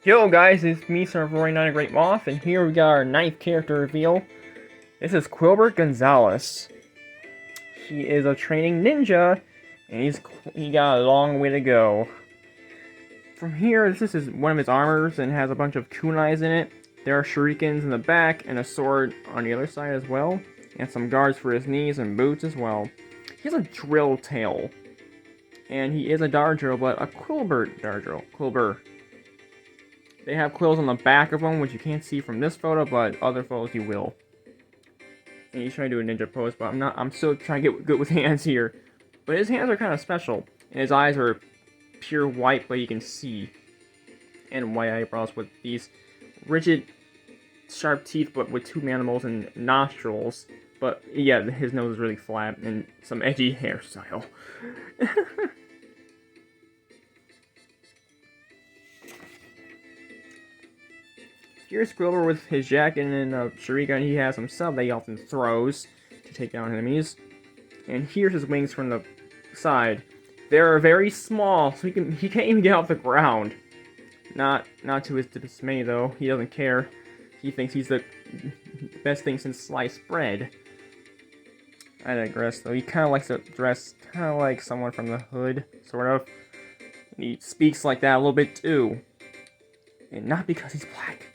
Yo guys, it's me, Sir49 Great Moth, and here we got our ninth character reveal. This is Quillburd Gonzalez. He is a training ninja, and he got a long way to go. From here, this is one of his armors, and has a bunch of kunais in it. There are shurikens in the back, and a sword on the other side as well, and some guards for his knees and boots as well. He has a drill tail, and he is a Darjo, but a Quillburd Darjo. Quillburd. They have quills on the back of them, which you can't see from this photo, but other photos you will. And he's trying to do a ninja pose, but I'm still trying to get good with hands here. But his hands are kind of special, and his eyes are pure white, but you can see. And white eyebrows with these rigid, sharp teeth, but with two mandibles and nostrils. But yeah, his nose is really flat, and some edgy hairstyle. Here's Quillburd with his jacket and a shuriken. He has himself that he often throws to take down enemies. And here's his wings from the side. They're very small, so he can't even get off the ground. Not to his dismay though. He doesn't care. He thinks he's the best thing since sliced bread. I digress though. He kind of likes to dress kind of like someone from the hood, sort of. And he speaks like that a little bit too. And not because he's black.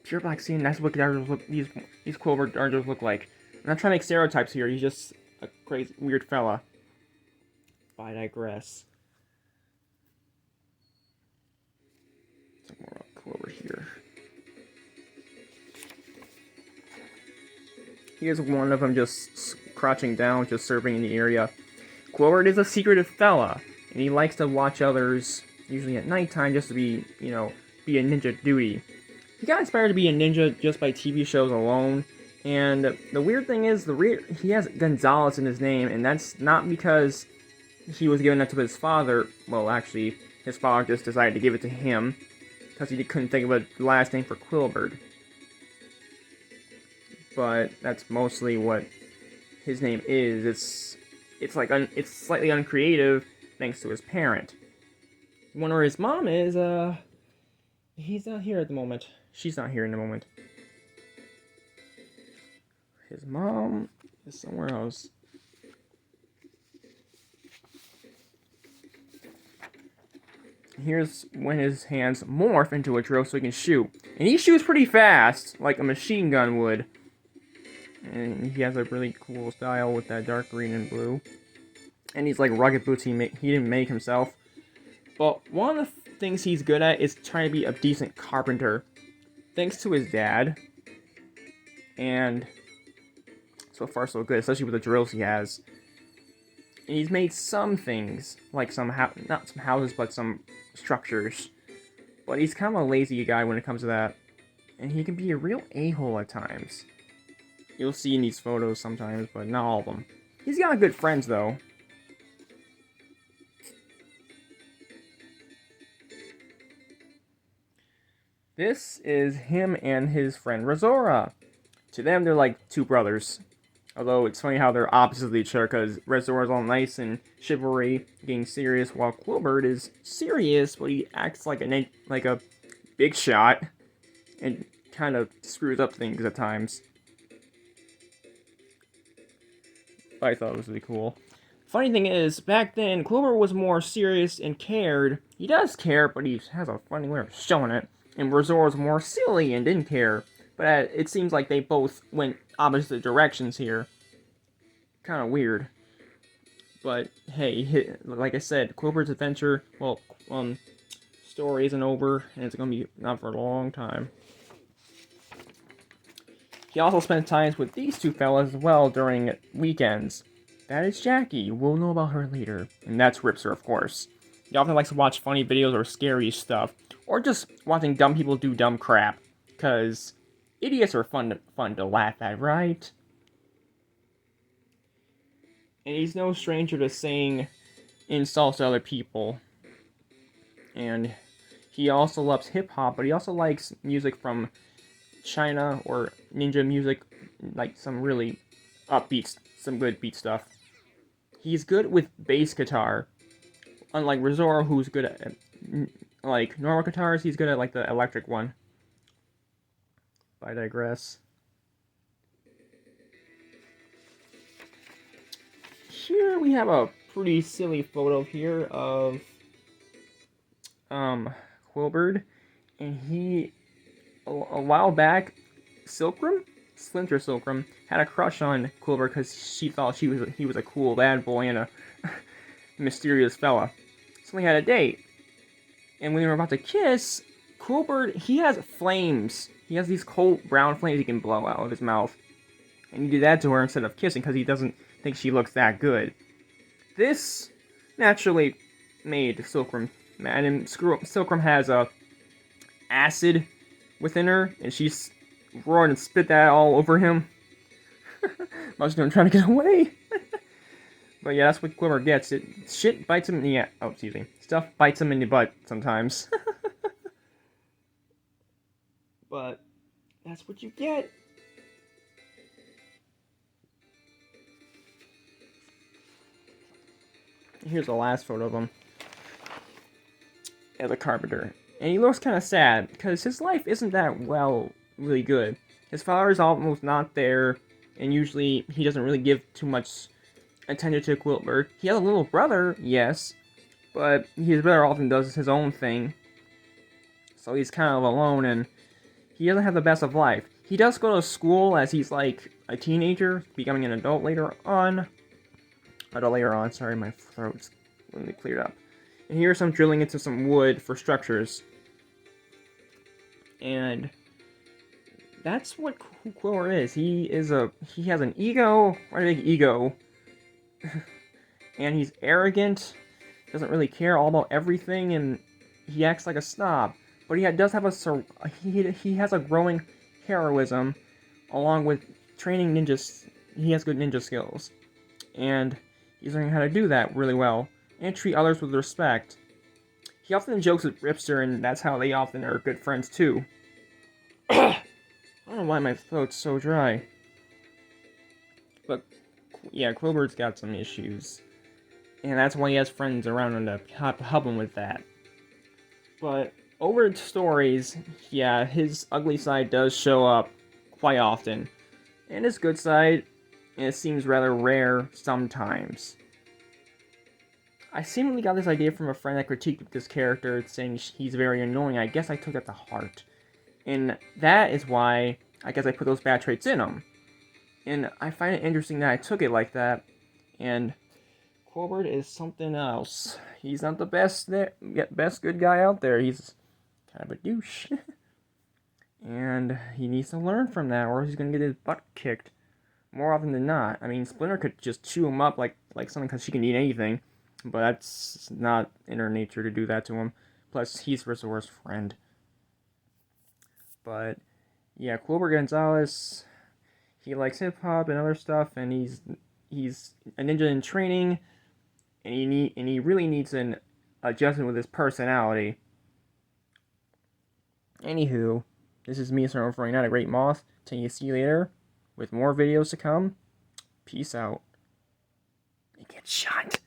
Pure black skin, that's what these Quillburd Darjos look like. I'm not trying to make stereotypes here, he's just a crazy, weird fella. But I digress. Some more Quillburd here. Here's one of them just crouching down, just serving in the area. Quillburd is a secretive fella, and he likes to watch others, usually at nighttime, just to be, be a ninja duty. He got inspired to be a ninja just by TV shows alone, and the weird thing is, he has Gonzalez in his name, and that's not because he was given that to his father. Well, actually, his father just decided to give it to him, because he couldn't think of a last name for Quillburd. But that's mostly what his name is. It's slightly uncreative, thanks to his parent. I wonder where his mom is, he's not here at the moment. She's not here in the moment. His mom is somewhere else. Here's when his hands morph into a drill so he can shoot. And he shoots pretty fast, like a machine gun would. And he has a really cool style with that dark green and blue. And he's like rugged boots he didn't make himself. But one of the things he's good at is trying to be a decent carpenter. Thanks to his dad. And so far so good, especially with the drills he has. And he's made some things, like not some houses, but some structures. But he's kind of a lazy guy when it comes to that. And he can be a real a-hole at times. You'll see in these photos sometimes, but not all of them. He's got good friends though. This is him and his friend Razora. To them, they're like two brothers. Although it's funny how they're opposites of each other, because Razora's all nice and chivalry, getting serious, while Quillburd is serious, but he acts like a big shot, and kind of screws up things at times. I thought it was really cool. Funny thing is, back then, Quillburd was more serious and cared. He does care, but he has a funny way of showing it. And Razor was more silly and didn't care. But it seems like they both went opposite directions here. Kind of weird. But hey, like I said, Quillbird's adventure, story isn't over, and it's going to be not for a long time. He also spent times with these two fellas as well during weekends. That is Jackie. We'll know about her later. And that's Ripster, of course. He often likes to watch funny videos or scary stuff. Or just watching dumb people do dumb crap. Because idiots are fun to laugh at, right? And he's no stranger to saying insults to other people. And he also loves hip-hop, but he also likes music from China or ninja music, like some really upbeat, some good beat stuff. He's good with bass guitar, unlike Razor, who's good at like normal guitars, he's good at like the electric one. But I digress. Here we have a pretty silly photo here of Quillburd, and he a while back, Splinter Silkrum had a crush on Quillburd because she thought he was a cool bad boy and a mysterious fella. So they had a date, and when they were about to kiss, Quillburd, he has flames. He has these cold brown flames he can blow out of his mouth, and he did that to her instead of kissing because he doesn't think she looks that good. This naturally made Silkrum mad, and Silkrum has a acid within her, and she's roared and spit that all over him. Must have been trying to get away. But yeah, that's what Quillburd gets. Shit bites him in the stuff bites him in the butt sometimes. But that's what you get. Here's the last photo of him as a carpenter. And he looks kind of sad, because his life isn't that really good. His father is almost not there, and usually he doesn't really give too much attention to Quillburd. He has a little brother, yes, but his brother often does his own thing. So he's kind of alone, and he doesn't have the best of life. He does go to school as he's like a teenager, becoming an adult later on. Sorry, my throat's really cleared up. And here's some drilling into some wood for structures. And that's what Quillburd is. He has an ego, quite a big ego. And he's arrogant, doesn't really care all about everything, and he acts like a snob. But he does have he has a growing heroism, along with training ninjas. He has good ninja skills. And he's learning how to do that really well, and treat others with respect. He often jokes with Ripster, and that's how they often are good friends too. I don't know why my throat's so dry. But yeah, Quillbird's got some issues. And that's why he has friends around him to help him with that. But over stories, yeah, his ugly side does show up quite often. And his good side, it seems rather rare sometimes. I seemingly got this idea from a friend that critiqued this character, saying he's very annoying. I guess I took that to heart. And that is why I guess I put those bad traits in him. And I find it interesting that I took it like that. And Quillburd is something else. He's not the best good guy out there. He's kind of a douche. And he needs to learn from that, or he's going to get his butt kicked more often than not. I mean, Splinter could just chew him up like something because she can eat anything. But that's not in her nature to do that to him. Plus, he's his worst friend. But yeah, Quillburd Gunzolas, he likes hip hop and other stuff, and he's a ninja in training, and he really needs an adjustment with his personality. Anywho, this is me, Sir Overflowing, not a great moth. Till you see you later with more videos to come. Peace out. He gets shot.